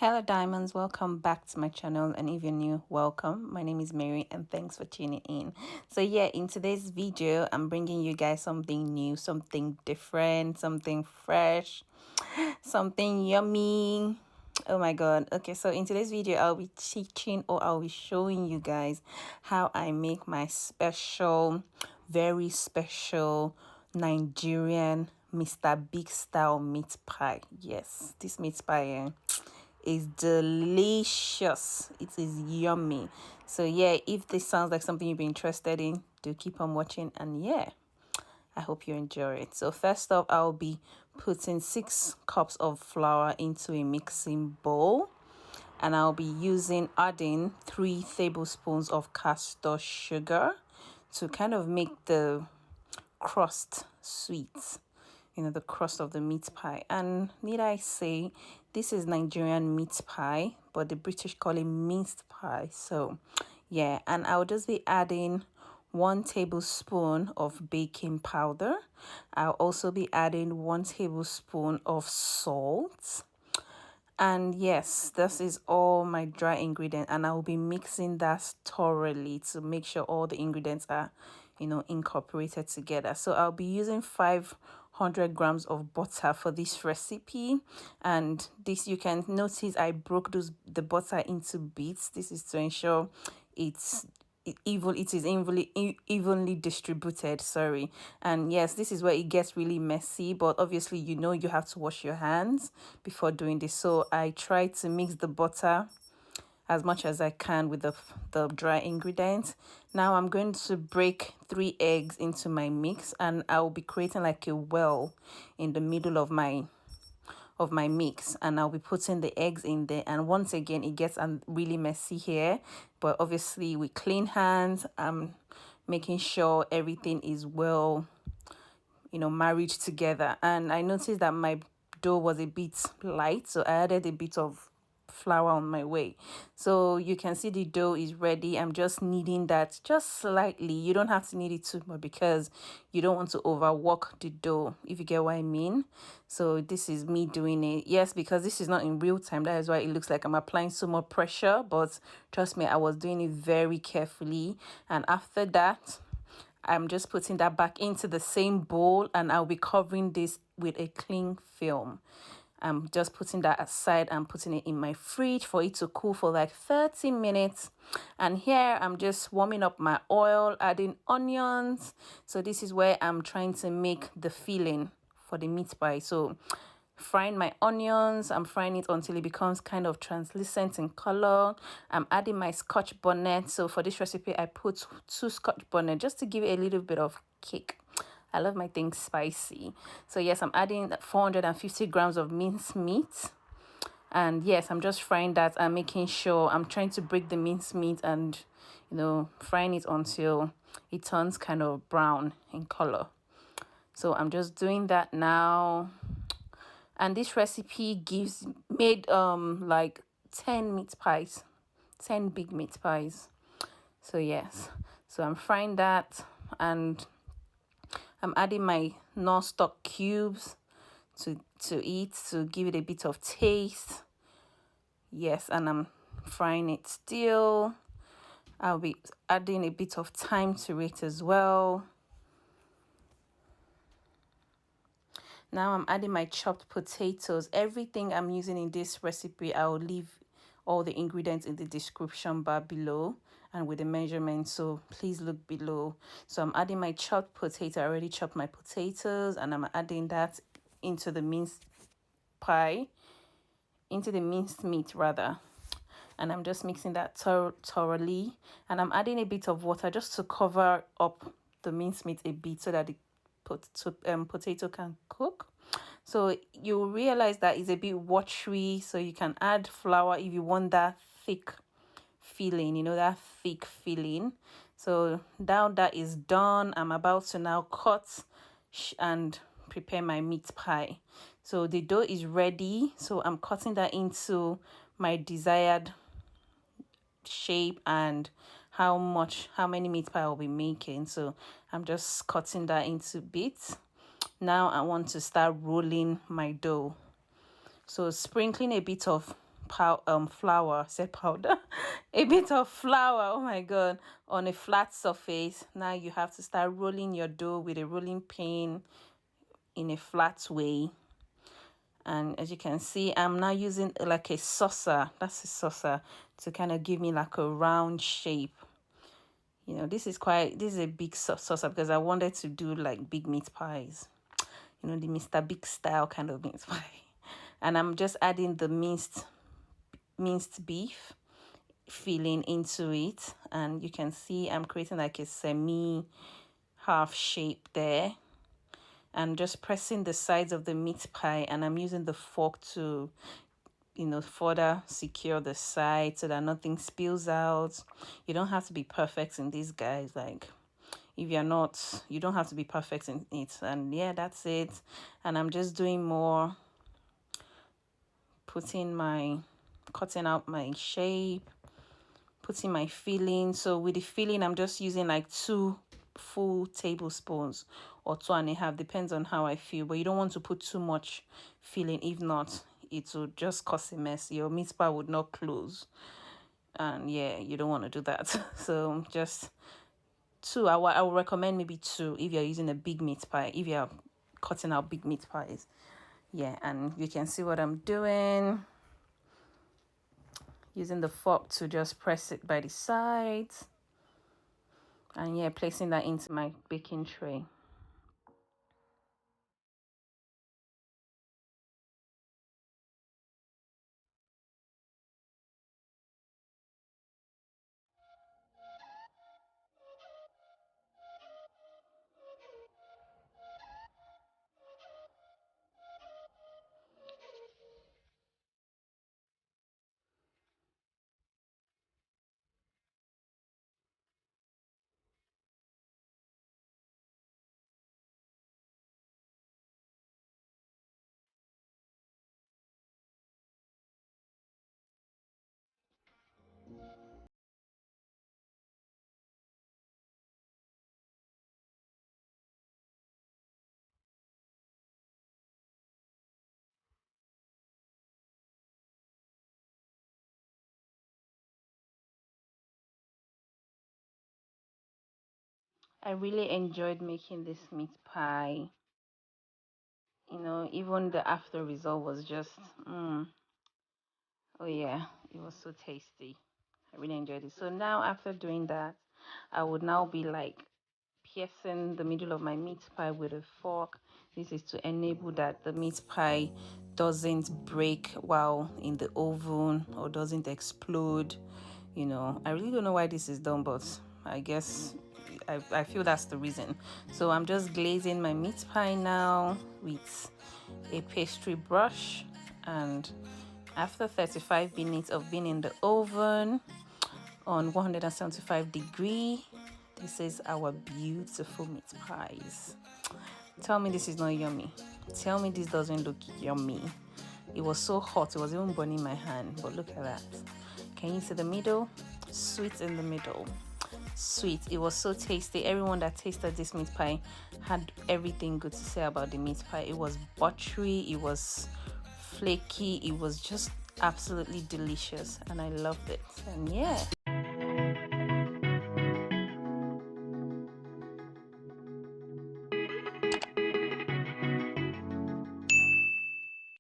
Hello diamonds, welcome back to my channel, and if you're new, welcome. My name is Mary and thanks for tuning in. So yeah, in today's video I'm bringing you guys something new, something different, something fresh, something yummy. Oh my god. Okay, so in today's video I'll be teaching, or I'll be showing you guys how I make my special, very special Nigerian Mr. Big style meat pie. Yes, this meat pie is delicious. It is yummy. So yeah, if this sounds like something you'd be interested in, do keep on watching, and yeah, I hope you enjoy it. So first off, I'll be putting 6 cups of flour into a mixing bowl, and I'll be adding 3 tablespoons of castor sugar to kind of make the crust sweet, the crust of the meat pie. And need I say, this is Nigerian meat pie, but the British call it minced pie. So yeah, and I'll just be adding 1 tablespoon of baking powder. I'll also be adding 1 tablespoon of salt. And yes, this is all my dry ingredient, and I'll be mixing that thoroughly to make sure all the ingredients are incorporated together. So I'll be using 500 grams of butter for this recipe, and this, you can notice I broke the butter into bits. This is to ensure it is evenly distributed, sorry. And yes, this is where it gets really messy, but obviously you have to wash your hands before doing this. So I try to mix the butter as much as I can with the dry ingredients. Now I'm going to break 3 eggs into my mix, and I'll be creating like a well in the middle of my mix, and I'll be putting the eggs in there. And once again, it gets really messy here, but obviously with clean hands, I'm making sure everything is well married together. And I noticed that my dough was a bit light, so I added a bit of flour on my way. So you can see the dough is ready. I'm just kneading that just slightly. You don't have to knead it too much because you don't want to overwork the dough, if you get what I mean. So this is me doing it, yes, because this is not in real time. That is why it looks like I'm applying so much pressure, but trust me, I was doing it very carefully. And after that, I'm just putting that back into the same bowl, and I'll be covering this with a cling film. I'm just putting that aside and putting it in my fridge for it to cool for like 30 minutes. And here I'm just warming up my oil, adding onions. So this is where I'm trying to make the filling for the meat pie. So frying my onions, I'm frying it until it becomes kind of translucent in color. I'm adding my scotch bonnet. So for this recipe, I put 2 scotch bonnet just to give it a little bit of kick. I love my things spicy. So yes, I'm adding 450 grams of minced meat. And yes, I'm just frying that and making sure I'm trying to break the minced meat and, frying it until it turns kind of brown in color. So I'm just doing that now. And this recipe made like 10 meat pies, 10 big meat pies. So yes, so I'm frying that, and I'm adding my knoor stock cubes to eat, to give it a bit of taste. Yes, and I'm frying it still. I'll be adding a bit of thyme to it as well. Now I'm adding my chopped potatoes. Everything I'm using in this recipe, I'll leave all the ingredients in the description bar below and with the measurements, so please look below. So I'm adding my chopped potato. I already chopped my potatoes, and I'm adding that into the minced meat rather. And I'm just mixing that thoroughly, and I'm adding a bit of water just to cover up the minced meat a bit so that the potato can cook. So you realize that it's a bit watery, so you can add flour if you want that thick filling, that thick filling. So now that is done, I'm about to now cut and prepare my meat pie. So the dough is ready, so I'm cutting that into my desired shape and how many meat pie I'll be making. So I'm just cutting that into bits. Now I want to start rolling my dough. So sprinkling a bit of flour, said powder, a bit of flour, oh my god, on a flat surface. Now you have to start rolling your dough with a rolling pin in a flat way. And as you can see, I'm now using like a saucer, that's a saucer, to kind of give me like a round shape. You know, this is a big saucer because I wanted to do like big meat pies, you know, the Mr. Big style kind of meat pie. And I'm just adding the minced beef filling into it, and you can see I'm creating like a semi half shape there, and just pressing the sides of the meat pie, and I'm using the fork to, you know, further secure the side so that nothing spills out. You don't have to be perfect in these, guys. Like, if you're not, you don't have to be perfect in it. And yeah, that's it. And I'm just doing more, cutting out my shape, putting my filling. So with the filling, I'm just using like 2 full tablespoons or 2.5, depends on how I feel. But you don't want to put too much filling, if not it will just cause a mess. Your meat pie would not close, and yeah, you don't want to do that. So just 2. I would recommend maybe 2 if you're using a big meat pie, if you're cutting out big meat pies. Yeah, and you can see what I'm doing, using the fork to just press it by the sides, and yeah, placing that into my baking tray. I really enjoyed making this meat pie. You know, even the after result was just oh yeah, it was so tasty. I really enjoyed it. So now after doing that, I would now be like piercing the middle of my meat pie with a fork. This is to enable that the meat pie doesn't break while in the oven or doesn't explode. You know, I really don't know why this is done, but I guess I feel that's the reason. So I'm just glazing my meat pie now with a pastry brush, and after 35 minutes of being in the oven on 175 degrees, this is our beautiful meat pies. Tell me this is not yummy. Tell me this doesn't look yummy. It was so hot, it was even burning my hand, but look at that. Can you see the middle? Sweet in the middle. Sweet. It was so tasty. Everyone that tasted this meat pie had everything good to say about the meat pie. It was buttery, it was flaky, it was just absolutely delicious, and I loved it. And yeah.